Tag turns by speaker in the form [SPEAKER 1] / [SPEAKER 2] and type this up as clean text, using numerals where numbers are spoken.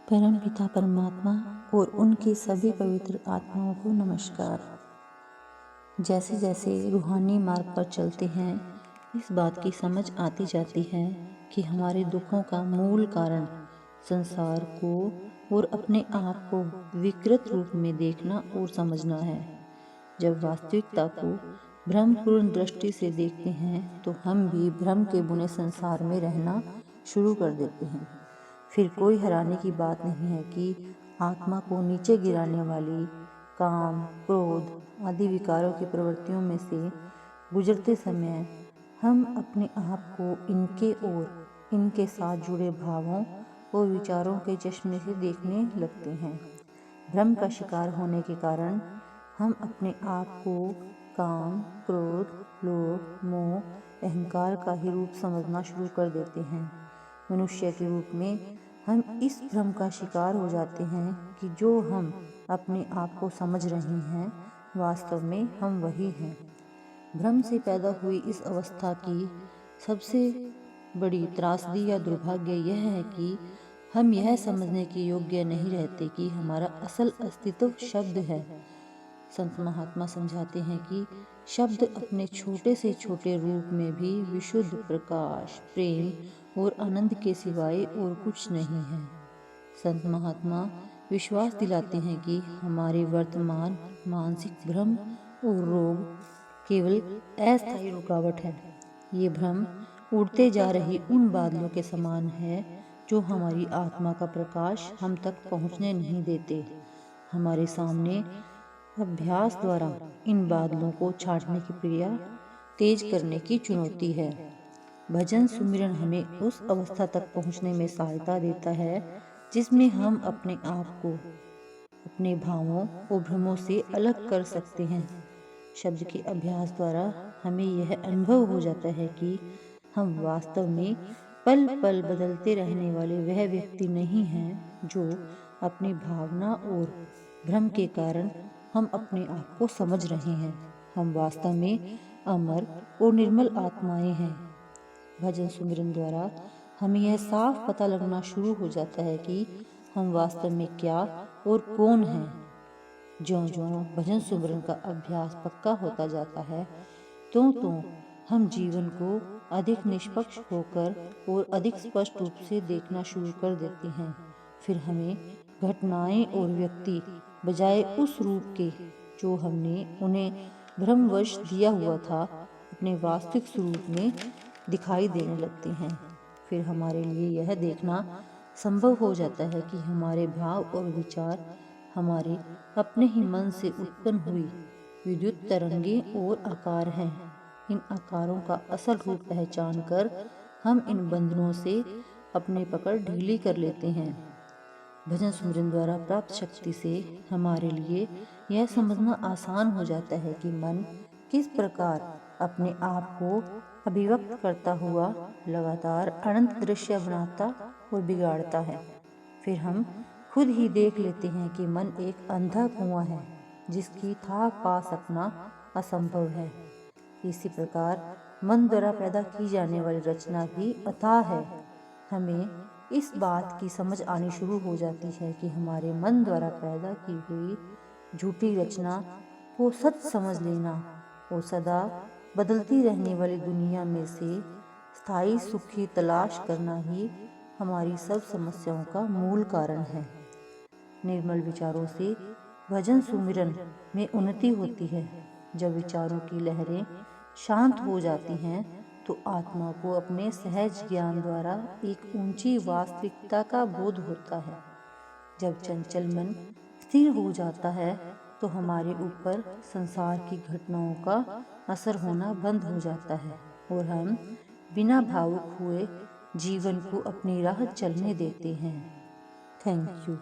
[SPEAKER 1] परम पिता परमात्मा और उनकी सभी पवित्र आत्माओं को नमस्कार। जैसे जैसे रूहानी मार्ग पर चलते हैं, इस बात की समझ आती जाती है कि हमारे दुखों का मूल कारण संसार को और अपने आप को विकृत रूप में देखना और समझना है। जब वास्तविकता को भ्रमपूर्ण दृष्टि से देखते हैं तो हम भी भ्रम के बुने संसार में रहना शुरू कर देते हैं। फिर कोई हैरानी की बात नहीं है कि आत्मा को नीचे गिराने वाली काम, क्रोध आदि विकारों की प्रवृत्तियों में से गुजरते समय हम अपने आप को इनके और इनके साथ जुड़े भावों और विचारों के चश्मे से देखने लगते हैं। भ्रम का शिकार होने के कारण हम अपने आप को काम, क्रोध, लोभ, मोह, अहंकार का ही रूप समझना शुरू कर देते हैं। मनुष्य के रूप में हम इस भ्रम का शिकार हो जाते हैं कि जो हम अपने आप को समझ रहे हैं, वास्तव में हम वही हैं। भ्रम से पैदा हुई इस अवस्था की सबसे बड़ी त्रासदी या दुर्भाग्य यह है कि हम यह समझने के योग्य नहीं रहते कि हमारा असल अस्तित्व शब्द है। संत महात्मा समझाते हैं कि शब्द अपने छोटे से छोटे रूप में भी विशुद्ध प्रकाश, प्रेम और आनंद के सिवाय और कुछ नहीं है। संत महात्मा विश्वास दिलाते हैं कि हमारे वर्तमान मानसिक भ्रम और रोग केवल अस्थायी रुकावट है। ये भ्रम उड़ते जा रही उन बादलों के समान है जो हमारी आत्मा का प्रकाश हम तक पहुंचने नहीं देते। हमारे सामने अभ्यास द्वारा इन बादलों को छांटने की क्रिया तेज करने की चुनौती है। भजन सुमिरन हमें उस अवस्था तक पहुंचने में सहायता देता है जिसमें हम अपने आप को अपने भावों और भ्रमों से अलग कर सकते हैं। शब्द के अभ्यास द्वारा हमें यह अनुभव हो जाता है कि हम वास्तव में पल पल बदलते रहने वाले वह व्यक्ति नहीं हैं जो अपनी भावना और भ्रम के कारण हम अपने आप को समझ रहे हैं। हम वास्तव में अमर और निर्मल आत्माएं हैं। भजन सुमिरन द्वारा हमें यह साफ पता लगना शुरू हो जाता है कि हम वास्तव में क्या और कौन हैं। ज्यों-ज्यों भजन सुमिरन का अभ्यास पक्का होता जाता है, त्यों-त्यों हम जीवन को अधिक निष्पक्ष होकर और अधिक स्पष्ट रूप से देखना शुरू कर देते हैं। फिर हमें घटनाएं और व्यक्ति बजाय उस रूप के जो हमने उन्हें भ्रमवश दिया हुआ था, अपने वास्तविक स्वरूप में दिखाई देने लगते हैं। फिर हमारे लिए यह देखना संभव हो जाता है कि हमारे भाव और विचार हमारे अपने ही मन से उत्पन्न हुई विद्युत तरंगें और आकार हैं। इन आकारों का असल रूप पहचान कर हम इन बंधनों से अपने पकड़ ढीली कर लेते हैं। भजन सुमिरन द्वारा प्राप्त शक्ति से हमारे लिए यह समझना आसान हो जाता है कि मन किस प्रकार अपने आप को अभिव्यक्त करता हुआ लगातार अनंत दृश्य बनाता और बिगाड़ता है। फिर हम खुद ही देख लेते हैं कि मन एक अंधा कुआं है जिसकी था पा सकना असंभव है। इसी प्रकार मन द्वारा पैदा की जाने वाली रचना भी अथाह है। हमें इस बात की समझ आनी शुरू हो जाती है कि हमारे मन द्वारा पैदा की हुई झूठी रचना को सच समझ लेना और सदा बदलती रहने वाली दुनिया में से स्थायी सुख की तलाश करना ही हमारी सब समस्याओं का मूल कारण है। निर्मल विचारों से भजन सुमिरन में उन्नति होती है। जब विचारों की लहरें शांत हो जाती हैं तो आत्मा को अपने सहज ज्ञान द्वारा एक ऊंची वास्तविकता का बोध होता है। जब चंचल मन स्थिर हो जाता है तो हमारे ऊपर संसार की घटनाओं का असर होना बंद हो जाता है और हम बिना भावुक हुए जीवन को अपनी राह चलने देते हैं। Thank you.